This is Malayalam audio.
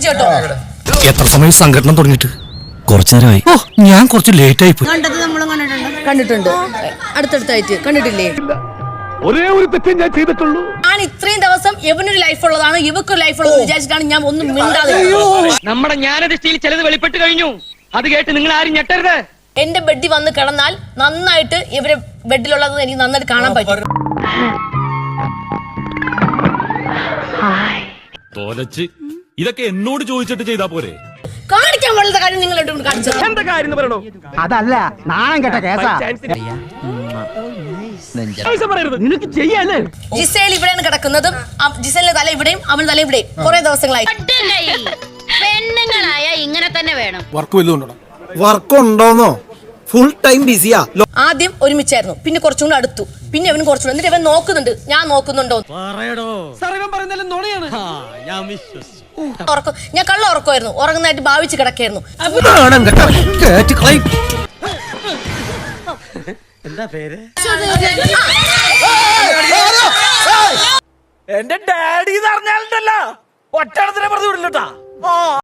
കേട്ടോ. എത്ര സമയം സംഘടന തുടങ്ങിയിട്ട്? കുറച്ചു നേരമായി. ഓ, ഞാൻ കുറച്ച് ലേറ്റ് ആയി പോയി. കണ്ടത് നമ്മളും കണ്ടിട്ടുണ്ട്. അടുത്തടുത്തായിട്ട് കണ്ടിട്ടില്ലേ? ഒരേ ഒരു തെറ്റേ ഞാൻ ചെയ്തിട്ടുള്ളൂ. ഞാൻ ഇത്രയും ദിവസം ഇവനൊരു ലൈഫ് ഉള്ളതാണ്, ഇവക്കൊരു ലൈഫ് ഉള്ളത് വിചാരിച്ചിട്ടാണ് ഞാൻ ഒന്നും മിണ്ടാതെ. നമ്മുടെ ജ്ഞാനദൃഷ്ടിയിൽ ചിലത് വെളിപ്പെട്ട് കഴിഞ്ഞു. അത് കേട്ട് നിങ്ങൾ ആരും ഞെട്ടരുത്. എന്റെ ബെഡിൽ വന്ന് കിടന്നാൽ നന്നായിട്ട് ഇവരെ ബെഡിലുള്ളത് എനിക്ക് നന്നായിട്ട് കാണാൻ പറ്റും. ഇതൊക്കെ എന്നോട് ചോദിച്ചിട്ട് ചെയ്താ പോരെ? കാണിക്കാൻ പാടുള്ള കാര്യം നിങ്ങൾ കാണിച്ചത്. എന്താ കാര്യം പറയണോ? അതല്ല, നാണം കേട്ട കേസാ. നിനക്ക് ചെയ്യാല്ലേ? ജിസേൽ ഇവിടെയാണ് കിടക്കുന്നതും ജിസേലിന്റെ തല ഇവിടെയും അവന്റെ തല ഇവിടെയും കുറെ ദിവസങ്ങളായി. പെണ്ണുങ്ങളായ ഇങ്ങനെ തന്നെ വേണം. വർക്ക് ഉണ്ടോന്നോ? ഫുൾ ടൈം ബിസിയാ. ആദ്യം ഒരുമിച്ചായിരുന്നു, പിന്നെ കുറച്ചുകൂടെ അടുത്തു, പിന്നെ അവനും കുറച്ചുകൂടെ. എന്നിട്ട് ഇവൻ നോക്കുന്നുണ്ട്, ഞാൻ നോക്കുന്നുണ്ടോ? ഞാൻ കള്ള ഉറക്കമായിരുന്നു, ഉറങ്ങുന്നതായിട്ട് ഭാവിച്ച് കിടക്കായിരുന്നു. എന്താ പേര്? എന്റെ ഡാഡി എന്ന് പറഞ്ഞാലുണ്ടല്ലോ ഒറ്റടത്തിനെ പറഞ്ഞു വിടില്ലട്ടാ.